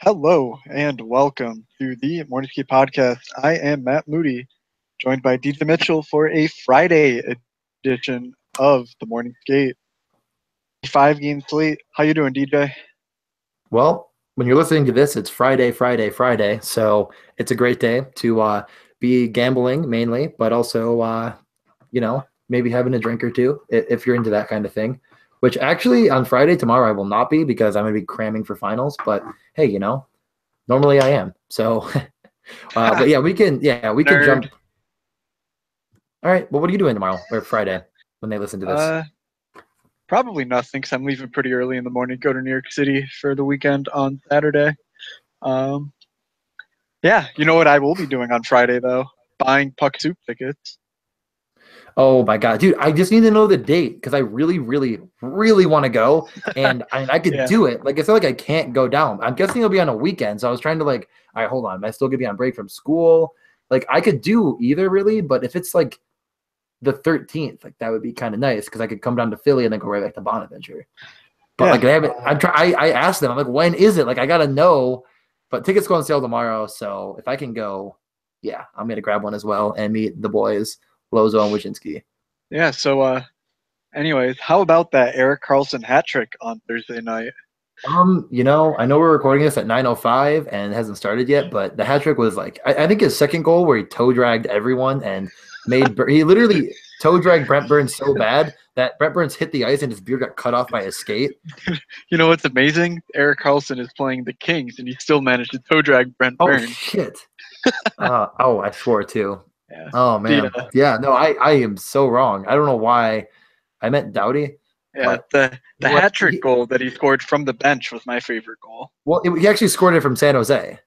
Hello and welcome to the Morning Skate Podcast. I am Matt Moody, joined by DJ Mitchell for a Friday edition of the Morning Skate. 5 game slate. How you doing, DJ? Well, when you're listening to this, it's Friday. So it's a great day to be gambling mainly, but also, maybe having a drink or two if you're into that kind of thing. Which actually on Friday, tomorrow, I will not be because I'm going to be cramming for finals. But hey, normally I am. So, but yeah, we can Nerd. jump. All right. Well, what are you doing tomorrow or Friday when they listen to this? Probably nothing because I'm leaving pretty early in the morning. Go to New York City for the weekend on Saturday. Um, yeah, you know what I will be doing on Friday though? Buying Puck Soup tickets. Oh my God, dude, I just need to know the date because I really, really, really want to go. And I could Yeah, do it. Like, it's not like I can't go down. I'm guessing it'll be on a weekend. So I was trying to all right, hold on. Am I still gonna be on break from school? Like, I could do either really, but if it's like the 13th, like that would be kind of nice because I could come down to Philly and then go right back to Bonaventure. But yeah. like, I haven't. I asked them. I'm like, when is it? Like, I gotta know. But tickets go on sale tomorrow, so if I can go, yeah, I'm gonna grab one as well and meet the boys, Lozo and Wyszynski. Yeah, so anyways, how about that Eric Carlson hat trick on Thursday night? I know we're recording this at 9:05 and it hasn't started yet, but the hat trick was like I think his second goal where he toe dragged everyone and he literally toe dragged Brent Burns so bad that Brent Burns hit the ice and his beard got cut off by his skate. You know what's amazing? Eric Carlson is playing the Kings, and he still managed to toe drag Brent Oh Burns. shit. I swore too. Yeah, Oh the man. Yeah, no, I am so wrong. I don't know why I meant Doughty, yeah but the you know what? hat trick goal that he scored from the bench was my favorite goal. He actually scored it from San Jose.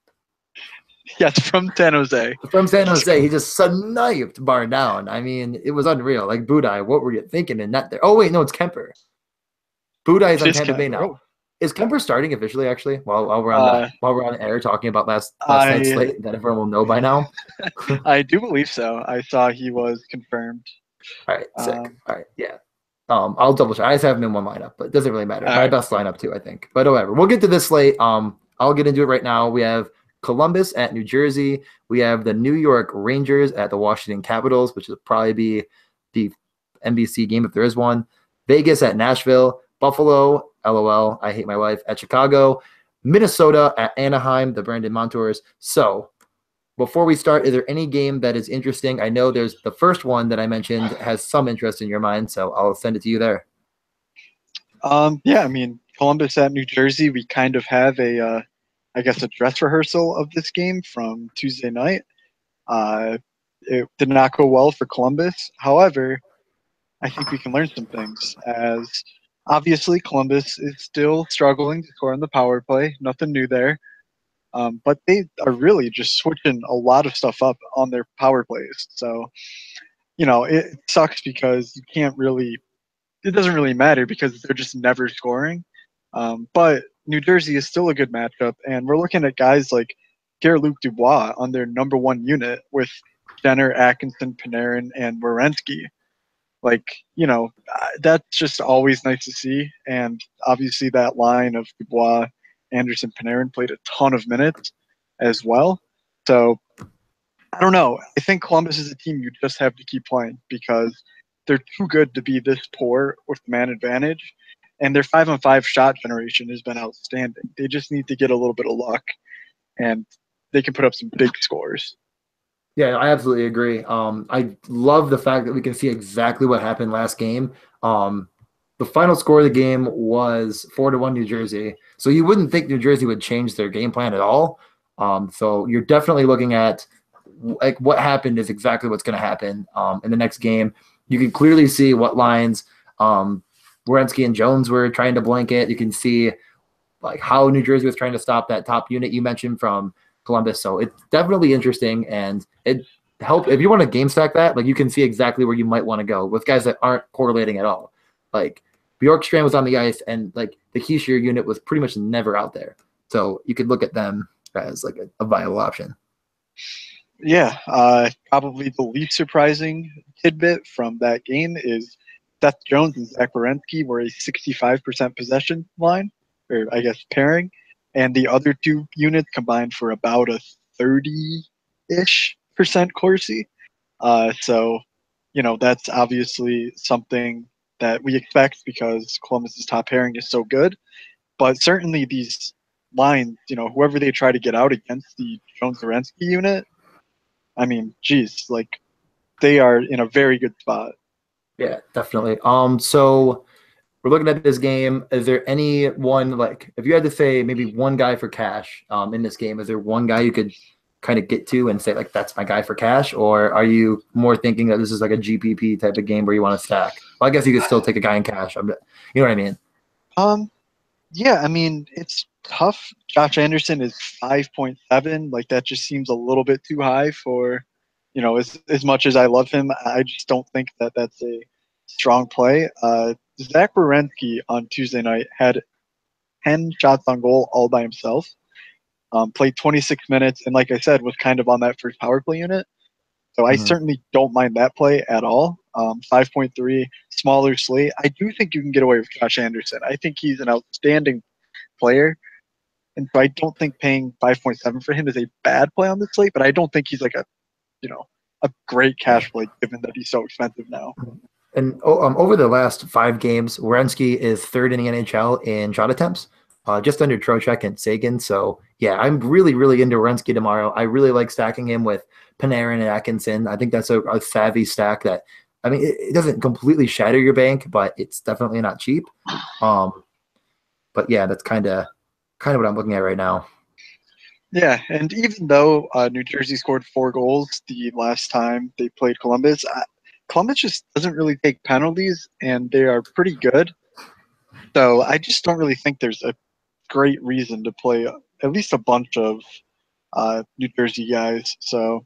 Yes, from San Jose. From San Jose, he just sniped bar down. I mean, it was unreal. Like Budai, what were you thinking in net there? Oh wait, no, it's Kemper. Budai is It on is Tampa Bay Kemper. now. Oh, Is Kemper starting officially? Actually, uh, while we're on air talking about last night's I slate that everyone will know by now. I do believe so. I saw he was confirmed. All right, sick. Um, All right, yeah. I'll double check. I just have him in one lineup, but it doesn't really matter. all My right. best lineup too, I think. But whatever. We'll get to this slate. I'll get into it right now. We have Columbus at New Jersey. We have the New York Rangers at the Washington Capitals, which will probably be the NBC game if there is one. Vegas at Nashville. Buffalo, LOL, I hate my life, at Chicago. Minnesota at Anaheim, the Brandon Montours. So before we start, is there any game that is interesting? I know there's the first one that I mentioned has some interest in your mind, so I'll send it to you there. Yeah, I mean Columbus at New Jersey. We kind of have I guess, a dress rehearsal of this game from Tuesday night. Uh, it did not go well for Columbus. However, I think we can learn some things as obviously Columbus is still struggling to score on the power play. Nothing new there. But they are really just switching a lot of stuff up on their power plays. So, it sucks because you can't really, it doesn't really matter because they're just never scoring. But New Jersey is still a good matchup. And we're looking at guys like Pierre-Luc Dubois on their number one unit with Jenner, Atkinson, Panarin, and Werenski. Like, that's just always nice to see. And obviously, that line of Dubois, Anderson, Panarin played a ton of minutes as well. So I don't know. I think Columbus is a team you just have to keep playing because they're too good to be this poor with man advantage. And their 5-on-5 shot generation has been outstanding. They just need to get a little bit of luck, and they can put up some big scores. Yeah, I absolutely agree. I love the fact that we can see exactly what happened last game. The final score of the game was 4-1 New Jersey. So you wouldn't think New Jersey would change their game plan at all. So you're definitely looking at like what happened is exactly what's going to happen in the next game. You can clearly see what lines Werenski and Jones were trying to blanket. You can see like how New Jersey was trying to stop that top unit you mentioned from Columbus. So it's definitely interesting, and it help if you want to game stack that. Like you can see exactly where you might want to go with guys that aren't correlating at all. Like Bjorkstrand was on the ice, and like the Keishier unit was pretty much never out there. So you could look at them as like a viable option. Yeah, probably the least surprising tidbit from that game is Seth Jones and Zach Werenski were a 65% possession line, or I guess pairing. and the other two units combined for about a 30-ish% Corsi. So, that's obviously something that we expect because Columbus's top pairing is so good. But certainly these lines, whoever they try to get out against the Jones-Zerensky unit, I mean, geez, like they are in a very good spot. Yeah, definitely. So we're looking at this game. Is there any one, like, if you had to say maybe one guy for cash in this game, is there one guy you could kind of get to and say, like, that's my guy for cash? Or are you more thinking that this is like a GPP type of game where you want to stack? Well, I guess you could still take a guy in cash. You know what I mean? Um, yeah, I mean, it's tough. Josh Anderson is 5.7. Like that just seems a little bit too high for, as much as I love him, I just don't think that that's a strong play. Zach Werenski on Tuesday night had 10 shots on goal all by himself. Played 26 minutes, and like I said, was kind of on that first power play unit. So I Mhm. certainly don't mind that play at all. 5.3, smaller slate. I do think you can get away with Josh Anderson. I think he's an outstanding player. And so I don't think paying 5.7 for him is a bad play on the slate, but I don't think he's like a great Yeah. cash play given that he's so expensive now. And over the last 5 games, Werenski is third in the NHL in shot attempts, just under Trocheck and Sagan. So, yeah, I'm really, really into Werenski tomorrow. I really like stacking him with Panarin and Atkinson. I think that's a savvy stack that, I mean, it doesn't completely shatter your bank, but it's definitely not cheap. Um, but yeah, that's kind of what I'm looking at right now. Yeah, and even though New Jersey scored 4 goals the last time they played Columbus, Columbus just doesn't really take penalties, and they are pretty good. So I just don't really think there's a great reason to play at least a bunch of New Jersey guys. So,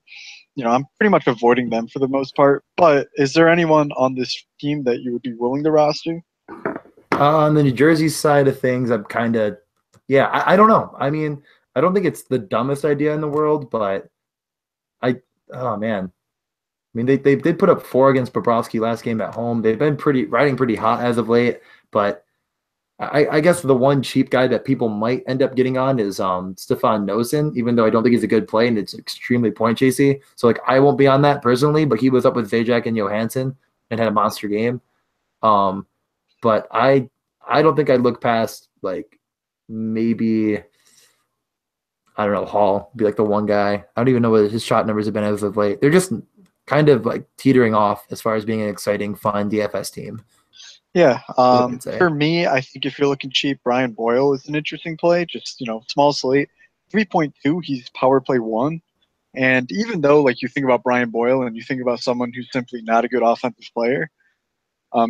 I'm pretty much avoiding them for the most part. But is there anyone on this team that you would be willing to roster? On the New Jersey side of things, I'm kind of, yeah, I don't know. I mean, I don't think it's the dumbest idea in the world, but I, oh man, I mean, they did put up 4 against Bobrovsky last game at home. They've been riding pretty hot as of late, but I guess the one cheap guy that people might end up getting on is Stefan Nosen, even though I don't think he's a good play and it's extremely point chasey. So like I won't be on that personally, but he was up with Zajac and Johansson and had a monster game. Um, but I don't think I'd look past like maybe I don't know Hall be like the one guy. I don't even know what his shot numbers have been as of late. They're just kind of like teetering off as far as being an exciting, fun DFS team. Yeah, Is what I'd say. for me, I think if you're looking cheap, Brian Boyle is an interesting play. Just small slate, 3.2. He's power play one, and even though like you think about Brian Boyle and you think about someone who's simply not a good offensive player,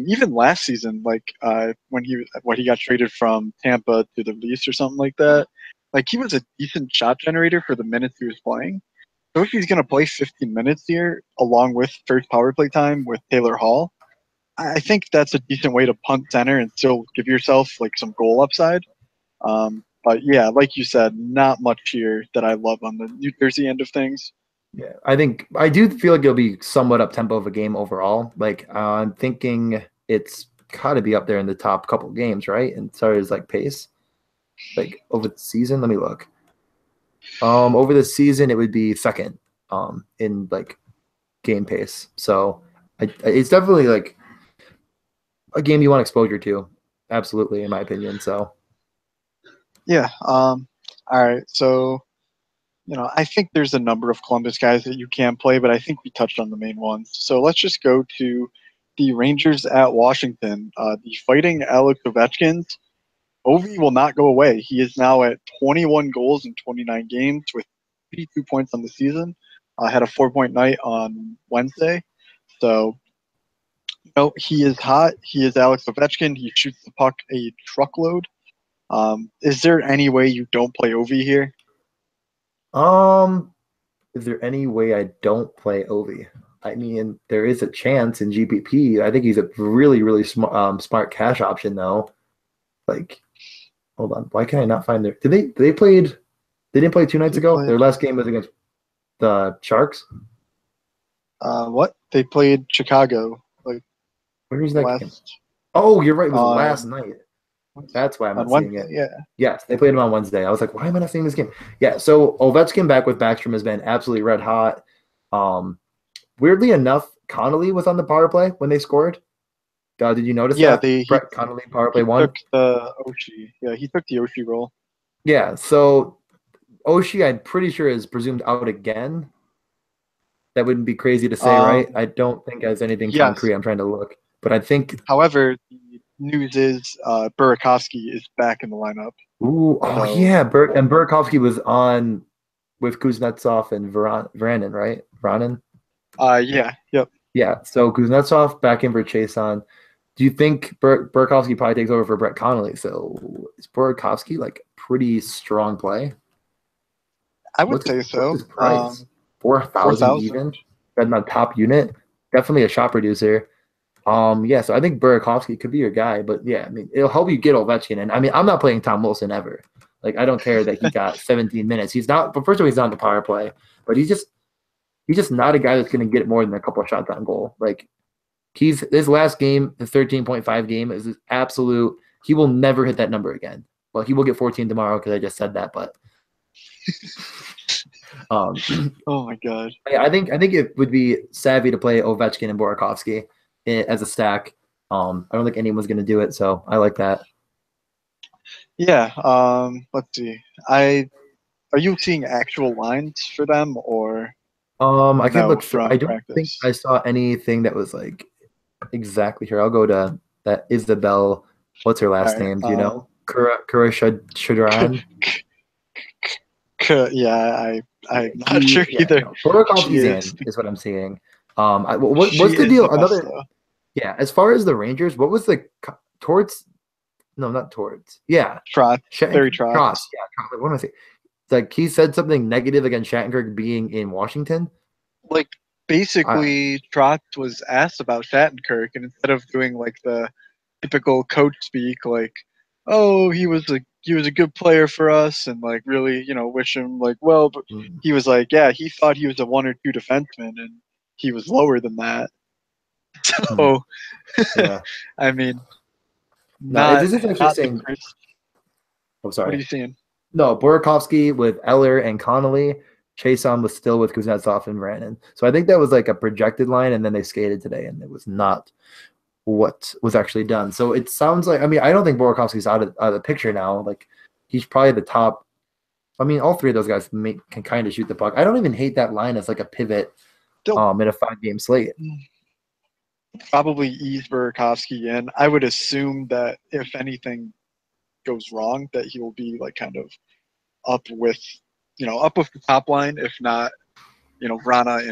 even last season, like when he got traded from Tampa to the Leafs or something like that, like he was a decent shot generator for the minutes he was playing. So if he's going to play 15 minutes here, along with first power play time with Taylor Hall, I think that's a decent way to punt center and still give yourself like some goal upside. But yeah, like you said, not much here that I love on the New Jersey end of things. Yeah, I think I do feel like it'll be somewhat up tempo of a game overall. Like I'm thinking it's got to be up there in the top couple games, right? And sorry, as like pace, like over the season. Let me look. Over the season, it would be second, in like game pace. So it's definitely like a game you want exposure to. Absolutely, in my opinion. So Yeah. All right. So I think there's a number of Columbus guys that you can play, but I think we touched on the main ones. So let's just go to the Rangers at Washington. The Fighting Alex Ovechkins. Ovi will not go away. He is now at 21 goals in 29 games with 52 points on the season. Had a 4-point night on Wednesday. So, he is hot. He is Alex Ovechkin. He shoots the puck a truckload. Is there any way you don't play Ovi here? um, is there any way I don't play Ovi? I mean, there is a chance in GPP. I think he's a really, really smart cash option, though. Like, hold on, why can I not find their? They played? They didn't play 2 nights They ago. played Their last game was against the Sharks. what? They played Chicago like Where is that game? last Oh, you're right. It was last on night. That's why I'm On not seeing Wednesday, it. yeah. Yes, they played him on Wednesday. I was like, why am I not seeing this game? Yeah, so Ovechkin back with Backstrom has been absolutely red hot. Um, Weirdly enough, Connolly was on the power play when they scored. Did you notice Yeah, that? Brett Connolly, power play he one. took the Oshie. Yeah, he took the Oshie role. Yeah, so Oshie, I'm pretty sure, is presumed out again. That wouldn't be crazy to say, right? Um, I don't think has anything yes. concrete. I'm trying to look, but I think. However, the news is Burakovsky is back in the lineup. Ooh, oh So, yeah, and Burakovsky was on with Kuznetsov and Varanin, right? Varanin. yeah, yep. Yeah, so Kuznetsov back in for Chason. Do you think Burakovsky probably takes over for Brett Connolly? So is Burakovsky like pretty strong play? I would say What's so. his price? 4,000 4,000. even. That's not top unit. Definitely a shot producer. Yeah, so I think Burakovsky could be your guy, but yeah, I mean, it'll help you get Ovechkin. And I mean, I'm not playing Tom Wilson ever. Like, I don't care that he got 17 minutes. He's not, but first of all, he's not on the power play, but he's just not a guy that's going to get more than a couple of shots on goal. Like, his last game, the 13.5 game, is his absolute. He will never hit that number again. Well, he will get 14 tomorrow because I just said that, but um, Oh my god. I think it would be savvy to play Ovechkin and Burakovsky as a stack. I don't think anyone's going to do it, so I like that. Yeah. Let's see. Are you seeing actual lines for them or I can no look through. I from don't think practice? I saw anything that was like exactly here. I'll go to that Isabel. What's her All last right. name? Do you know? Kura Shudran. Yeah, I'm not He, sure yeah, either. no. She Burakovsky's is. in is what I'm seeing. She What's the is deal? the best Another, though. yeah. As far as the Rangers, what was the towards? No, not towards. Yeah, Trotz, Barry Shattenkirk Cross. Trotz. Yeah, what am I saying? It's like he said something negative against Shattenkirk being in Washington. Like I, basically, Trotz was asked about Shattenkirk, and instead of doing like the typical coach speak, like, "Oh, he was a good player for us," and like really, wish him like well, but mm, he was like, yeah, he thought he was a one or two defenseman, and he was lower than that. mm, So, yeah. I mean, No, not this is not the interesting. Chris. I'm What are sorry. you seeing? No, Burakovsky with Eller and Connolly. Chason was still with Kuznetsov and Brannon. So I think that was like a projected line, and then they skated today, and it was not what was actually done. So it sounds like, I mean, I don't think Burakovsky's out of the picture now. Like, he's probably the top. I mean, all three of those guys can kind of shoot the puck. I don't even hate that line as like a pivot Still, in a 5-game slate. probably ease Burakovsky in. I would assume that if anything goes wrong, that he will be like kind of up with, up with the top line, if not, Vrana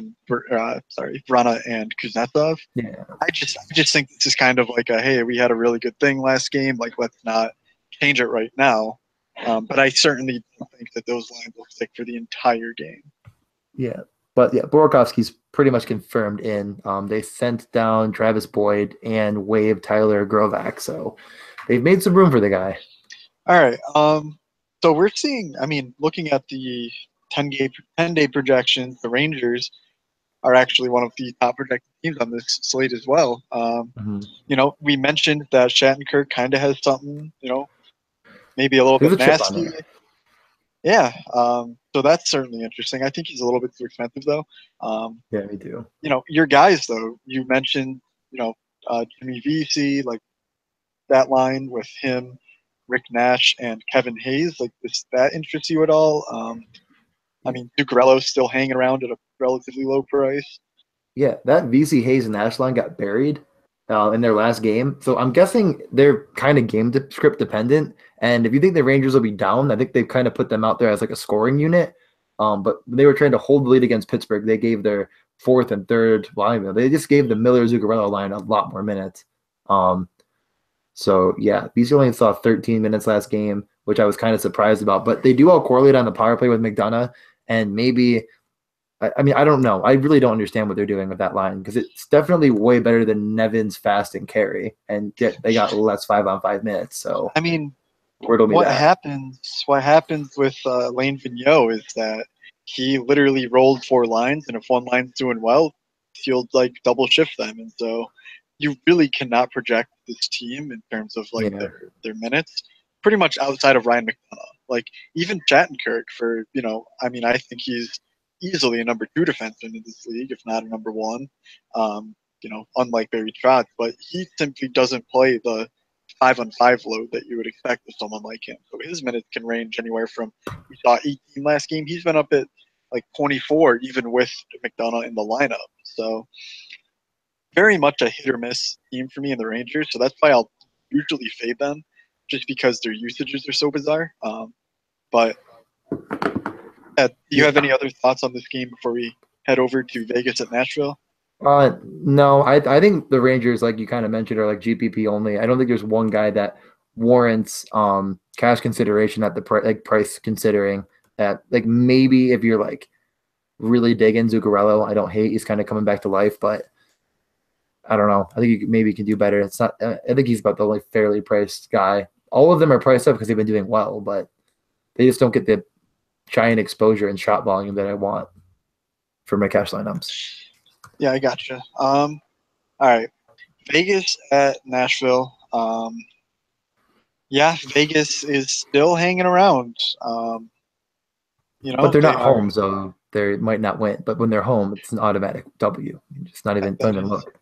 and Kuznetsov. Yeah. I just think this is kind of like a hey, we had a really good thing last game. Like let's not change it right now. But I certainly don't think that those lines will stick for the entire game. Yeah. But yeah, Burakovsky's pretty much confirmed in. They sent down Travis Boyd and waived Tyler Grovak. So they've made some room for the guy. All right. So we're seeing. I mean, looking at the 10-day projections, the Rangers are actually one of the top projected teams on this slate as well. Mhm. We mentioned that Shattenkirk kind of has something, maybe a little There's bit a chip on nasty. there. Yeah. So that's certainly interesting. I think he's a little bit too expensive though. Yeah, me too. Your guys though, you mentioned, Jimmy VC, like that line with him, Rick Nash, and Kevin Hayes. Like, does that interest you at all? I mean, Zuccarello's still hanging around at a relatively low price. Yeah, that VC Hayes and Ashline got buried in their last game. So I'm guessing they're kind of script dependent. And if you think the Rangers will be down, I think they've kind of put them out there as like a scoring unit. But they were trying to hold the lead against Pittsburgh. They gave their fourth and third line. They just gave the Miller Zuccarello line a lot more minutes. So yeah, VC only saw 13 minutes last game, which I was kind of surprised about. But they do all correlate on the power play with McDonough, and maybe I mean, I don't know. I really don't understand what they're doing with that line because it's definitely way better than Nevin's fast and carry, and they got less 5-on-5 minutes. So I mean, where it'll be what that. happens with Lane Vigneault is that he literally rolled four lines, and if one line's doing well, he'll like double shift them, and so you really cannot project this team in terms of like Yeah. their minutes, pretty much outside of Ryan McDonough. Like even Chattenkirk for I mean I think he's easily a number 2 defenseman in this league, if not a number 1. Unlike Barry Trotz, but he simply doesn't play the 5-on-5 load that you would expect of someone like him. So his minutes can range anywhere from, we saw 18 last game. He's been up at like 24 even with McDonough in the lineup. So very much a hit or miss team for me in the Rangers. So that's why I'll usually fade them, just because their usages are so bizarre. But do you have any other thoughts on this game before we head over to Vegas at Nashville? No, I think the Rangers, like you kind of mentioned, are like GPP only. I don't think there's one guy that warrants cash consideration at the price considering that. Like maybe if you're like really digging Zuccarello, I don't hate. He's kind of coming back to life, but I don't know. I think you maybe can do better. It's not. I think he's about the only fairly priced guy. All of them are priced up because they've been doing well, but they just don't get the giant exposure and shot volume that I want for my cash lineups. Yeah, I gotcha. All right, Vegas at Nashville. Yeah, Vegas is still hanging around. But they're they not are. home, so they might not win. But when they're home, it's an automatic W. Just not even don't even look.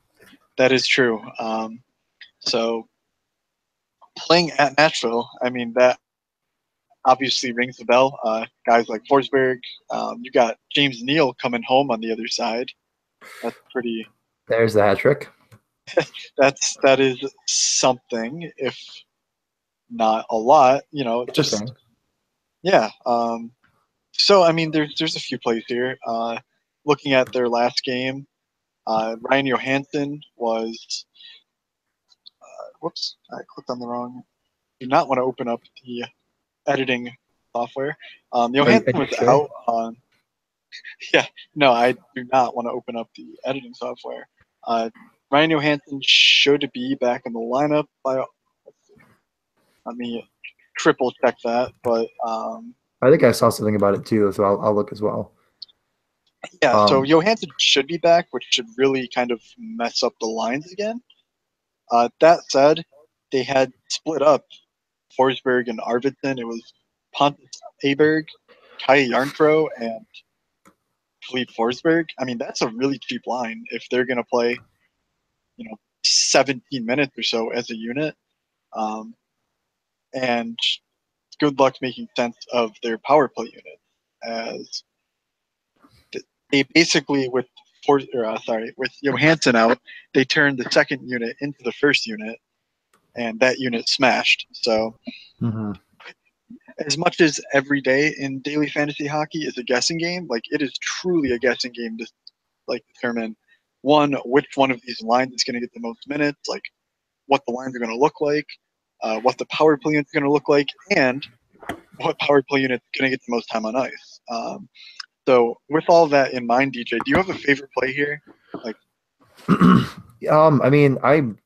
That is true. So playing at Nashville, I mean that obviously rings the bell. Guys like Forsberg, you got James Neal coming home on the other side. That's pretty. There's the hat trick. That is something, if not a lot. Interesting. Yeah. So I mean, there's a few plays here. Looking at their last game, Ryan Johansson was. Whoops! I clicked on the wrong. Do not want to open up the editing software. Johansson was sure? out on. Yeah, no, I do not want to open up the editing software. Ryan Johansson should be back in the lineup. Let me triple check that, but I think I saw something about it too, so I'll look as well. yeah. So Johansson should be back, which should really kind of mess up the lines again. That said, they had split up Forsberg and Arvidsson. It was Pontus Aberg, Kai Yarnfro, and Philippe Forsberg. I mean, that's a really cheap line if they're going to play, 17 minutes or so as a unit. And good luck making sense of their power play unit, as they basically with Johansson out, they turned the second unit into the first unit, and that unit smashed. So, as much as every day in daily fantasy hockey is a guessing game, like it is truly a guessing game to like determine which one of these lines is going to get the most minutes, like what the lines are going to look like, what the power play unit is going to look like, and what power play unit is going to get the most time on ice. So with all that in mind, DJ, do you have a favorite play here? Like, I mean, I'm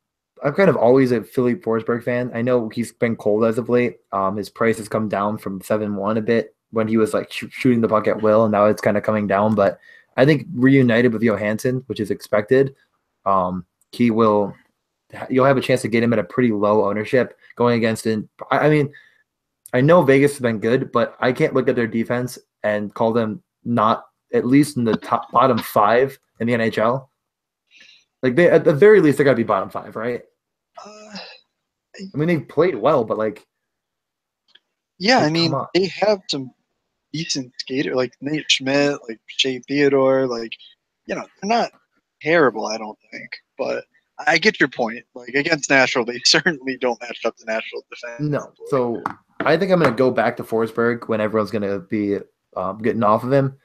kind of always a Philippe Forsberg fan. I know he's been cold as of late. His price has come down from 7-1 a bit when he was like shooting the puck at will, and now it's kind of coming down. But I think reunited with Johansson, which is expected, you'll have a chance to get him at a pretty low ownership going against it. I mean, I know Vegas has been good, but I can't look at their defense and call them not at least in the bottom 5 in the NHL. Like they, at the very least, they got to be bottom 5, right? I mean, they've played well, but like, yeah, I mean, they have some decent skater like Nate Schmidt, like Shea Theodore, like they're not terrible, I don't think, but I get your point. Like against Nashville, they certainly don't match up to Nashville defense. No, so I think I'm going to go back to Forsberg when everyone's going to be getting off of him.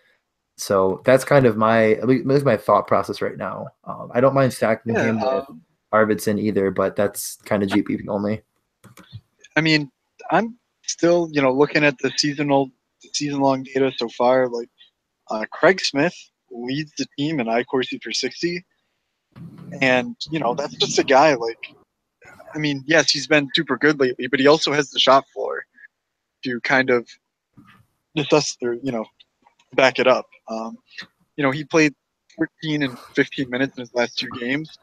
So that's kind of at least my thought process right now. I don't mind stacking him with Arvidsson either, but that's kind of GPP only. I mean, I'm still looking at the season-long data so far. Like Craig Smith leads the team in iCourse per 60, and that's just a guy like. I mean, yes, he's been super good lately, but he also has the shot floor to kind of back it up. He played 14 and 15 minutes in his last 2 games.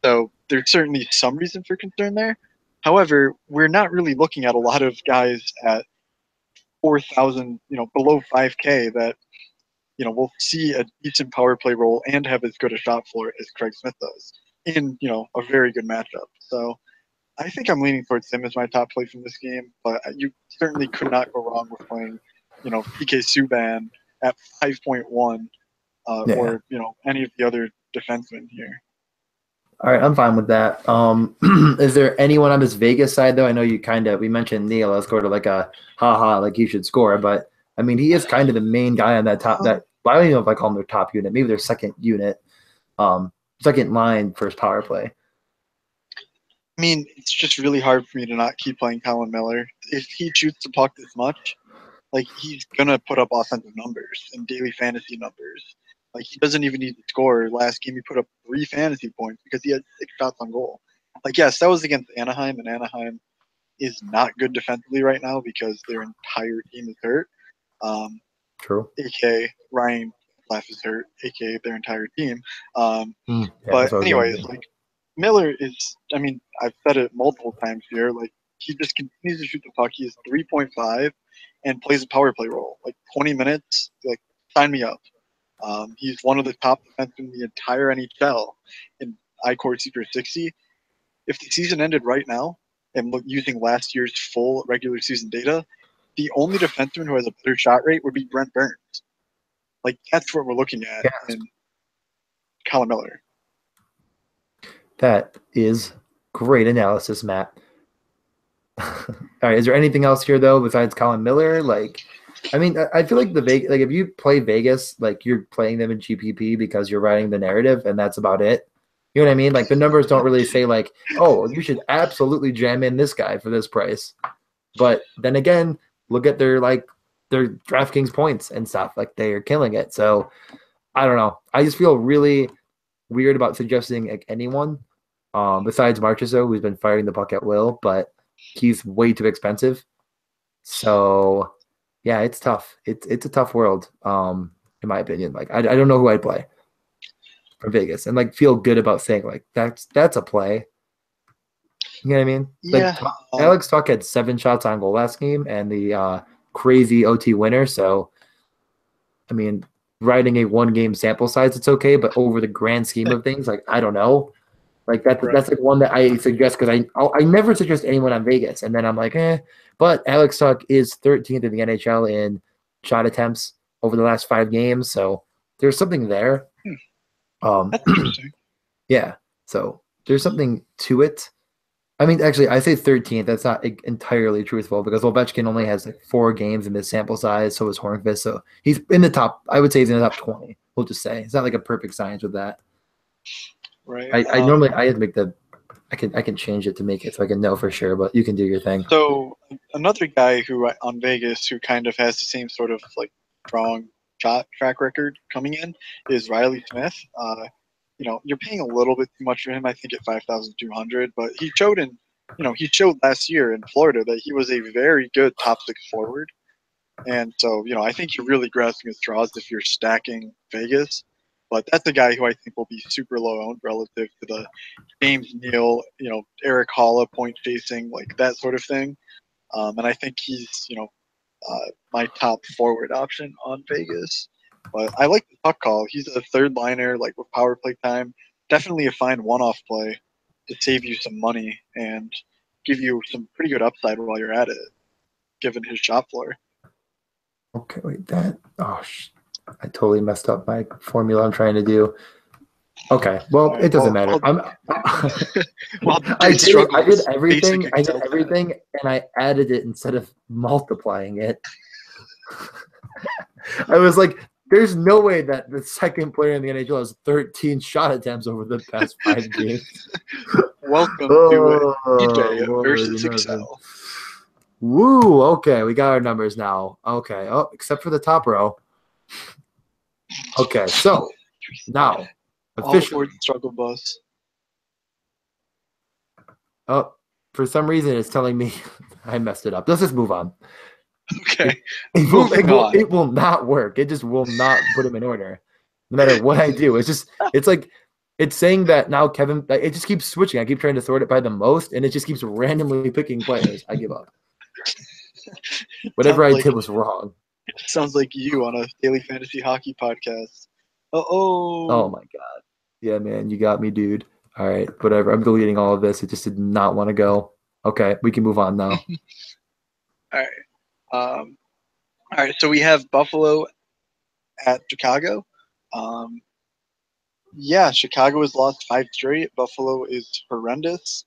So there's certainly some reason for concern there. However, we're not really looking at a lot of guys at 4,000, below 5K that, will see a decent power play role and have as good a shot floor as Craig Smith does in, a very good matchup. So I think I'm leaning towards him as my top play from this game, but you certainly could not go wrong with playing, PK Subban at 5.1 Yeah. or, any of the other defensemen here. All right, I'm fine with that. Is there anyone on this Vegas side though? I know we mentioned Neil as sort of like a haha, like he should score, but I mean he is kind of the main guy on that top. I don't even know if I call him their top unit, maybe their second unit, second line first power play. I mean, it's just really hard for me to not keep playing Colin Miller. If he shoots the puck this much, like he's gonna put up offensive numbers and daily fantasy numbers. Like he doesn't even need to score. Last game he put up 3 fantasy points because he had 6 shots on goal. Like yes, that was against Anaheim, and Anaheim is not good defensively right now because their entire team is hurt. True. AK Ryan Flaff is hurt. AK their entire team. Yeah, but anyways, like Miller is. I mean, I've said it multiple times here. Like he just continues to shoot the puck. He is 3.5 and plays a power play role. Like 20 minutes. Like sign me up. He's one of the top defensemen in the entire NHL in iCore Secret 60. If the season ended right now, and using last year's full regular season data, the only defenseman who has a better shot rate would be Brent Burns. Like that's what we're looking at in Colin Miller. That is great analysis, Matt. All right, is there anything else here though besides Colin Miller? Like, I mean, I feel like if you play Vegas, like you're playing them in GPP because you're writing the narrative, and that's about it. You know what I mean? Like the numbers don't really say like, oh, you should absolutely jam in this guy for this price. But then again, look at their DraftKings points and stuff. Like they are killing it. So I don't know. I just feel really weird about suggesting like anyone besides Marchessault, who's been firing the puck at will, but he's way too expensive. So yeah, it's tough. It's a tough world, in my opinion. Like I don't know who I'd play from Vegas and like feel good about saying like that's a play. You know what I mean? Yeah. Like Alex Tuch had 7 shots on goal last game and the crazy OT winner. So I mean, writing a 1-game sample size, it's okay, but over the grand scheme of things, like I don't know. Like that's like one that I suggest because I never suggest anyone on Vegas, and then I'm like, But Alex Tuch is 13th in the NHL in shot attempts over the last 5 games, so there's something there. That's interesting. Yeah, so there's something to it. I mean, actually, I say 13th. That's not entirely truthful because Ovechkin only has like 4 games in this sample size. So is Hornqvist. So he's in the top. I would say he's in the top 20. We'll just say it's not like a perfect science with that. Right. I normally I have to make the. I can change it to make it so I can know for sure. But you can do your thing. So another guy who on Vegas who kind of has the same sort of like strong shot track record coming in is Riley Smith. You're paying a little bit too much for him, I think, at 5,200. But he showed he showed last year in Florida that he was a very good top 6 forward. And so, I think you're really grasping at straws if you're stacking Vegas. But that's a guy who I think will be super low owned relative to the James Neal, Eric Holla point chasing, like that sort of thing. And I think he's, my top forward option on Vegas. But I like the puck call. He's a third liner, like with power play time. Definitely a fine one-off play to save you some money and give you some pretty good upside while you're at it, given his shot floor. Okay, wait, I totally messed up my formula I'm trying to do. Okay, well, it doesn't matter. I did everything. And I added it instead of multiplying it. I was like, there's no way that the second player in the NHL has 13 shot attempts over the past 5 games. Welcome to eBay versus Excel. Woo! Okay, we got our numbers now. Okay, except for the top row. Okay, so now officially struggle bus. Oh, for some reason it's telling me I messed it up. Let's just move on. Okay. It will not work. It just will not put him in order. No matter what I do. It's like It's saying that now Kevin, like, it just keeps switching. I keep trying to sort it by the most, and it just keeps randomly picking players. I give up. Whatever I did was wrong. Sounds like you on a daily fantasy hockey podcast. Oh my God. Yeah, man, you got me, dude. All right, whatever. I'm deleting all of this. It just did not want to go. Okay, we can move on now. All right. All right. So we have Buffalo at Chicago. Yeah, Chicago has lost 5 straight. Buffalo is horrendous.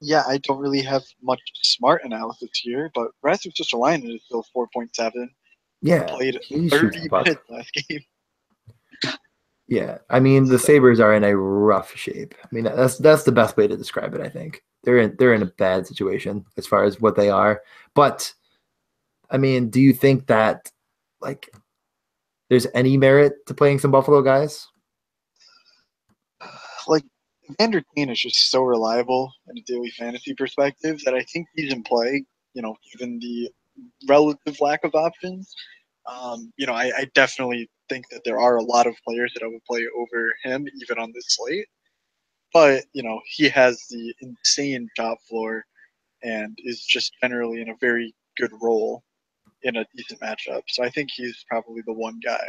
Yeah, I don't really have much smart analysis here, but Rasmus Ristolainen is still 4.7. Yeah, Played he shoots 30 the minutes puck. last game. Yeah, I mean the So, Sabres are in a rough shape. I mean that's the best way to describe it. I think they're in a bad situation as far as what they are. But I mean, do you think that like there's any merit to playing some Buffalo guys? like, Vander Kane is just so reliable in a daily fantasy perspective that I think he's in play, given the relative lack of options. I definitely think that there are a lot of players that I would play over him, even on this slate. But, he has the insane top floor and is just generally in a very good role in a decent matchup. So I think he's probably the one guy.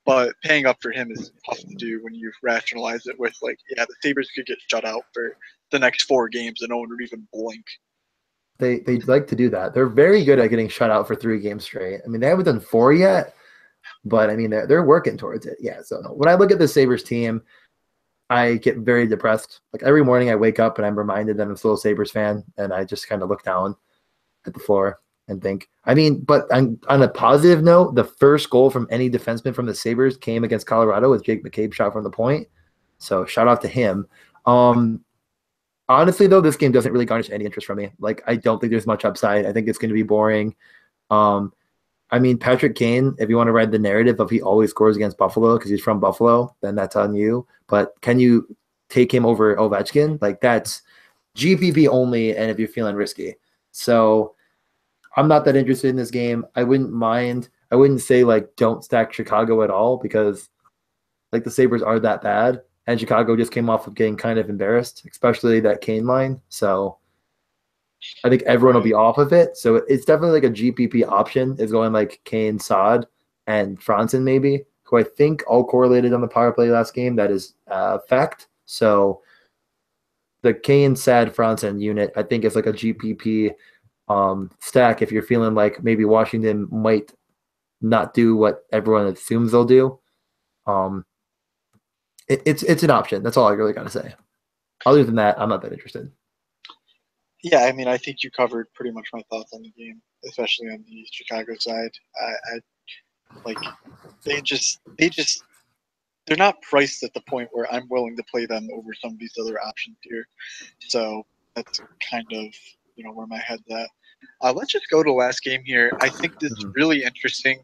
But paying up for him is tough to do when you rationalize it with, like, yeah, the Sabres could get shut out for the next 4 games and no one would even blink. They like to do that. They're very good at getting shut out for 3 games straight. I mean, they haven't done 4 yet, but I mean they're working towards it. Yeah. So when I look at the Sabres team, I get very depressed. Like every morning I wake up and I'm reminded that I'm still a Sabres fan, and I just kind of look down at the floor and think. I mean, but on a positive note, the first goal from any defenseman from the Sabres came against Colorado with Jake McCabe shot from the point. So shout out to him. Honestly, though, this game doesn't really garnish any interest from me. Like, I don't think there's much upside. I think it's going to be boring. Um, I mean, Patrick Kane, if you want to ride the narrative of he always scores against Buffalo because he's from Buffalo, then that's on you. But can you take him over Ovechkin? Like, that's GPP only, and if you're feeling risky. So I'm not that interested in this game. I wouldn't mind. I wouldn't say, like, don't stack Chicago at all because, like, the Sabres are that bad. And Chicago just came off of getting kind of embarrassed, especially that Kane line. So I think everyone will be off of it. So it's definitely like a GPP option is going like Kane, Saad, and Franson maybe, who I think all correlated on the power play last game. That is fact. So the Kane, Saad, Franson unit, I think is like a GPP stack if you're feeling like maybe Washington might not do what everyone assumes they'll do. It's an option. That's all I really got to say. Other than that, I'm not that interested. Yeah, I mean, I think you covered pretty much my thoughts on the game, especially on the Chicago side. I like they're not priced at the point where I'm willing to play them over some of these other options here. So that's kind of where my head's at. Let's just go to the last game here. I think this is really interesting.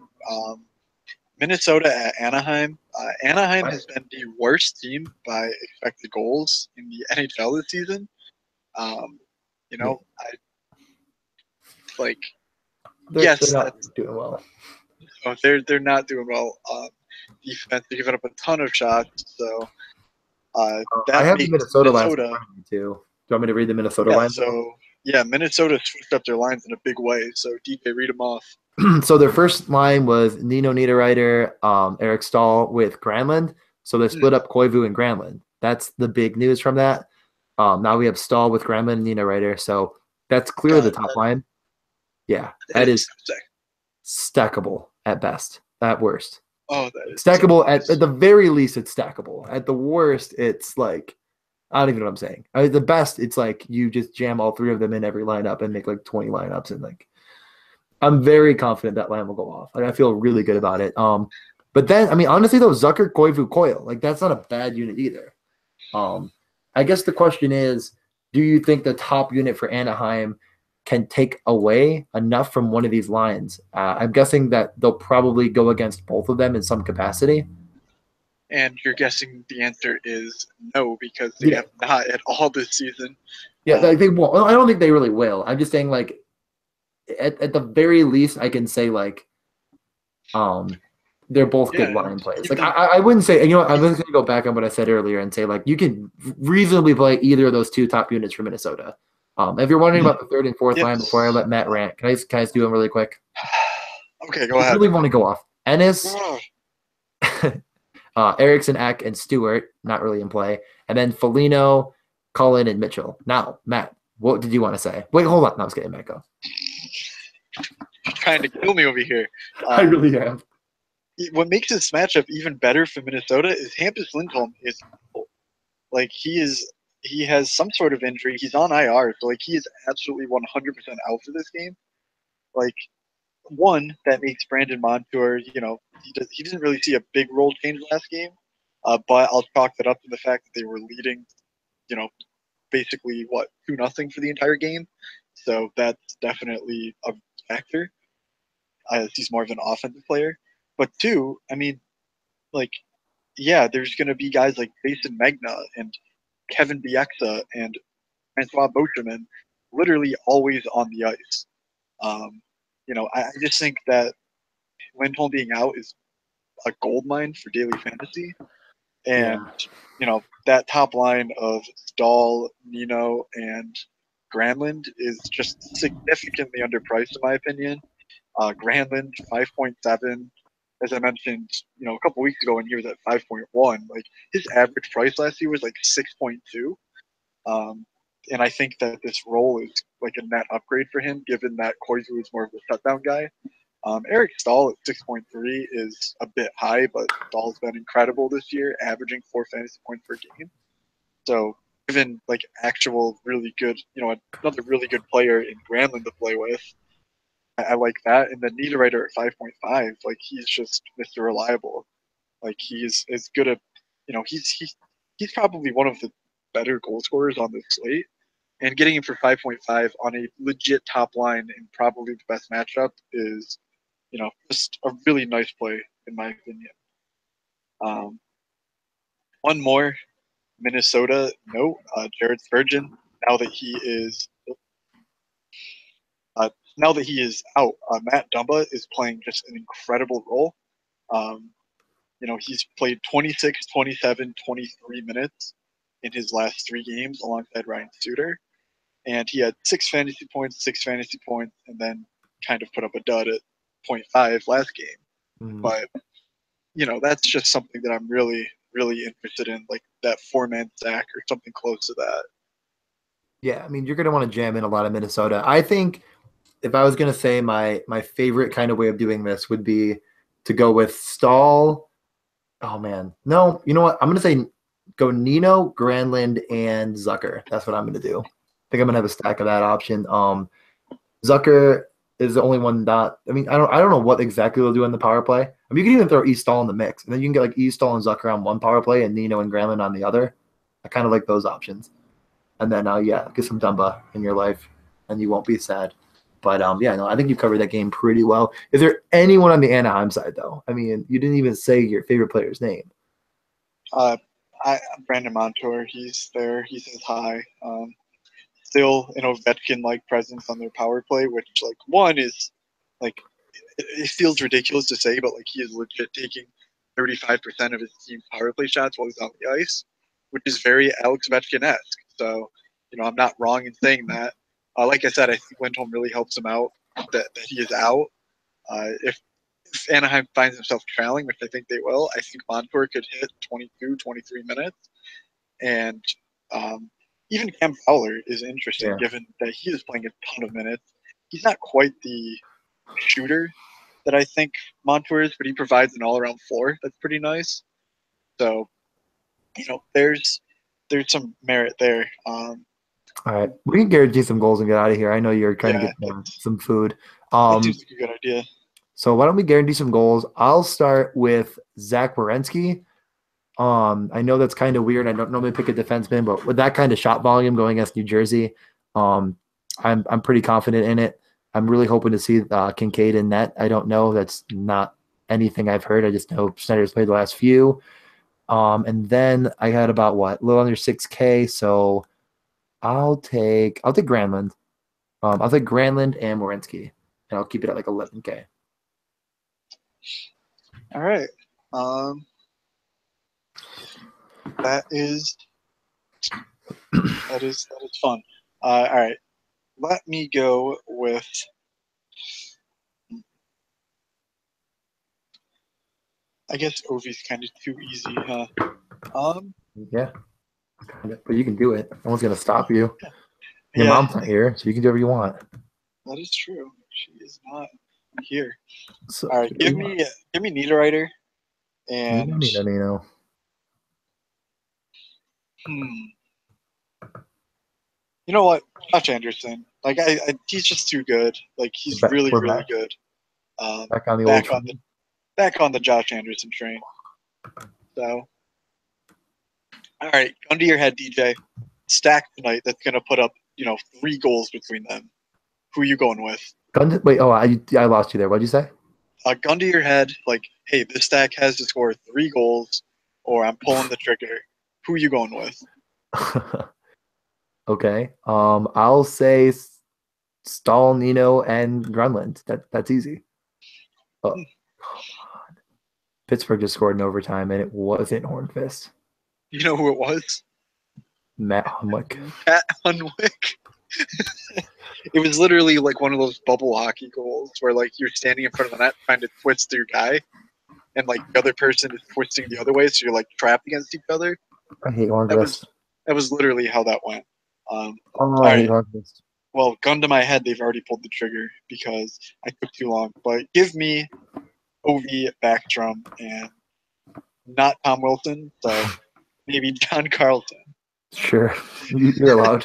Minnesota at Anaheim. Anaheim has been the worst team by expected goals in the NHL this season. I like. They're not doing well. Oh, they're not doing well. Defense, they're giving up a ton of shots. So I have the Minnesota lines in front of me too. Do you want me to read the Minnesota lines? So Minnesota switched up their lines in a big way. So DJ, read them off. So their first line was Nino Niederreiter, Eric Stahl with Granlund. So they split up Koivu and Granlund. That's the big news from that. Now we have Stahl with Granlund and Niederreiter. So that's clearly the top line. Yeah, that is stackable at best. At worst. Oh, that is stackable at the very least. It's stackable. At the worst, it's like I don't even know what I'm saying. The best, it's like you just jam all 3 of them in every lineup and make like 20 lineups, and like I'm very confident that line will go off. Like I feel really good about it. But then I mean honestly though, Zucker, Koivu, Coyle, like that's not a bad unit either. I guess the question is, do you think the top unit for Anaheim can take away enough from one of these lines? I'm guessing that they'll probably go against both of them in some capacity. And you're guessing the answer is no, because they have not at all this season. Yeah, they won't. I don't think they really will. I'm just saying, like, at the very least, I can say, like, they're both good Yeah, line and plays. Like even I wouldn't say, I'm just going to go back on what I said earlier and say like you can reasonably play either of those two top units for Minnesota. If you're wondering about the third and fourth line before I let yes. Matt rant, can I just do them really quick? Okay, go I ahead. really want to go off. Ennis, Erickson, Eck, and Stewart, not really in play. And then Foligno, Cullen, and Mitchell. Now, Matt, what did you want to say? Wait, hold on. No, I was kidding, Matt. Go. Trying to kill me over here. I really am. What makes this matchup even better for Minnesota is Hampus Lindholm is like he has some sort of injury. He's on IR, so like he is absolutely 100% out for this game. Like one that makes Brandon Montour, he didn't really see a big role change last game, but I'll chalk that up to the fact that they were leading, you know, basically what 2-0 for the entire game. So that's definitely a factor. He's more of an offensive player. But two, I mean, like, yeah, there's going to be guys like Jason Magna and Kevin Bieksa and Francois Beauchemin literally always on the ice. Um, I just think that Lindholm being out is a gold mine for daily fantasy. And, Yeah. that top line of Stahl, Nino, and Granlund is just significantly underpriced, in my opinion. Granlund, 5.7. As I mentioned, a couple weeks ago when he was at 5.1, like his average price last year was like 6.2. And I think that this role is like a net upgrade for him, given that Koivu is more of a shutdown guy. Eric Stahl at 6.3 is a bit high, but Stahl's been incredible this year, averaging 4 fantasy points per game. So given like actual really good, another really good player in Granlund to play with, I like that. And then Niederreiter at 5.5, like he's just Mr. Reliable. Like he's as good at, he's probably one of the better goal scorers on this slate. And getting him for 5.5 on a legit top line and probably the best matchup is, just a really nice play in my opinion. One more Minnesota note: Jared Spurgeon. Now that he is uh, now that he is out, Matt Dumba is playing just an incredible role. Um, he's played 26, 27, 23 minutes in his last 3 games alongside Ryan Suter. And he had 6 fantasy points, and then kind of put up a dud at 0.5 last game. But, that's just something that I'm really, really interested in, like that 4-man stack or something close to that. Yeah, I mean, you're going to want to jam in a lot of Minnesota. I think if I was going to say my favorite kind of way of doing this would be to go with Stahl. Oh, man. No, you know what? I'm going to say go Nino, Granlund, and Zucker. That's what I'm going to do. I think I'm going to have a stack of that option. Zucker is the only one that – I mean, I don't know what exactly they'll do on the power play. I mean, you can even throw East Stahl in the mix. And then you can get like East Stahl and Zucker on one power play and Nino and Granlund on the other. I kind of like those options. And then, get some Dumba in your life, and you won't be sad. But, I think you covered that game pretty well. Is there anyone on the Anaheim side, though? I mean, you didn't even say your favorite player's name. Brandon Montour, he's there. He says hi. Still an Ovechkin-like presence on their power play, which, like, one is, like, it feels ridiculous to say, but, like, he is legit taking 35% of his team's power play shots while he's on the ice, which is very Alex Ovechkin-esque. So, I'm not wrong in saying that. Like I said, I think Lindholm really helps him out that he is out. If Anaheim finds himself trailing, which I think they will, I think Montour could hit 22, 23 minutes. And even Cam Fowler is interesting, given that he is playing a ton of minutes. He's not quite the shooter that I think Montour is, but he provides an all-around floor that's pretty nice. So, there's some merit there. All right, we can guarantee some goals and get out of here. I know you're trying to get some food. That seems like a good idea. So why don't we guarantee some goals? I'll start with Zach Werenski. I know that's kind of weird. I don't normally pick a defenseman, but with that kind of shot volume going against New Jersey, I'm pretty confident in it. I'm really hoping to see Kincaid in net. I don't know. That's not anything I've heard. I just know Snyder's played the last few. And then I had about a little under 6K. So I'll take Granlund. I'll take Granlund and Werenski, and I'll keep it at like 11K. All right. Um, that is fun. All right. Let me go with. I guess Ovi's kind of too easy, huh? Yeah, but you can do it. No one's gonna stop you. Your Yeah, mom's not here, so you can do whatever you want. that is true. She is not here. So All right, do whatever you want. give me Niederreiter Nino, and Nino, Nino. hmm, you know what, Josh Anderson. Like he's just too good. Like he's really We're really back, good. back on the old Back on the train. Josh Anderson train. So all right, gun to your head, DJ. Stack tonight. That's gonna put up 3 goals between them. Who are you going with? Wait, oh, I lost you there. What'd you say? Gun to your head, like, hey, this stack has to score 3 goals, or I'm pulling the trigger. Who are you going with? Okay. I'll say Stahl, Nino, and Grunland. That's easy. Oh, come on. Pittsburgh just scored in overtime, and it wasn't Hornfist. You know who it was? Matt Hunwick. Pat Hunwick. It was literally like one of those bubble hockey goals where like you're standing in front of the net trying to twist your guy, and like the other person is twisting the other way, so you're like trapped against each other. I hate That was Hornfist. that was literally how that went. Um, Oh, all I hate right. Hornfist. Well, gun to my head, they've already pulled the trigger because I took too long. But give me Ovi Backstrom and not Tom Wilson, so maybe John Carlton. Sure, you're allowed.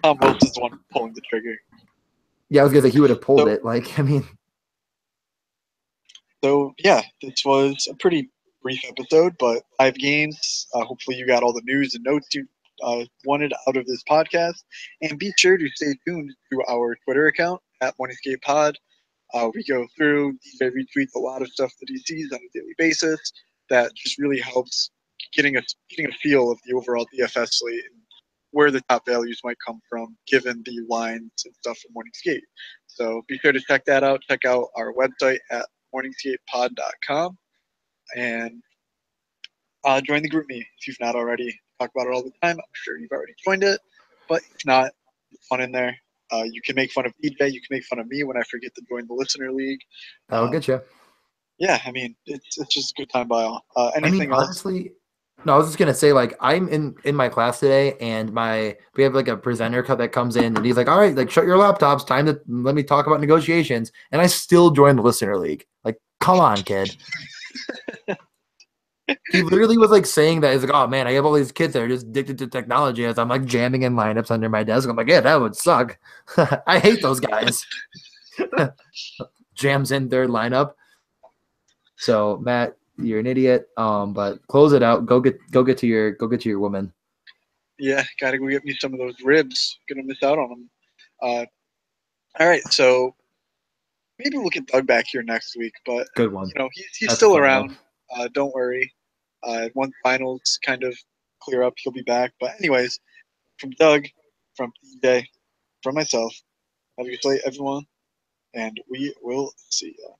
Tom Wilson's the one pulling the trigger. Yeah, I was gonna say he would have pulled So, it. Like, I mean, so yeah, this was a pretty brief episode, but 5 games. Hopefully, you got all the news and notes you wanted out of this podcast. And be sure to stay tuned to our Twitter account at Morningscape Pod. We go through, DJ retweets a lot of stuff that he sees on a daily basis. That just really helps getting a feel of the overall DFS slate and where the top values might come from, given the lines and stuff from Morningscape. So be sure to check that out. Check out our website at morningscapepod.com and join the group me if you've not already. Talk about it all the time. I'm sure you've already joined it, but if not, it's fun in there. You can make fun of DJ. You can make fun of me when I forget to join the listener league. that'll get you. Yeah, I mean, it's just a good time by all. I mean, Anything else? honestly, no, I was just gonna say, like, I'm in my class today, and we have like a presenter that comes in, and he's like, "All right, like, shut your laptops. Time to let me talk about negotiations." And I still joined the listener league. Like, come on, kid. He literally was like saying that he's like, "Oh man, I have all these kids that are just addicted to technology." As I'm like jamming in lineups under my desk, I'm like, "Yeah, that would suck." I hate those guys. Jams in third lineup. So Matt, you're an idiot. But close it out. Go get to your woman. Yeah, gotta go get me some of those ribs. Gonna miss out on them. All right, so maybe we'll get Doug back here next week, but Good one. he's That's a still fun one. around. Don't worry. Once finals kind of clear up, he'll be back. But anyways, from Doug, from DJ, from myself, have a good day, everyone, and we will see you.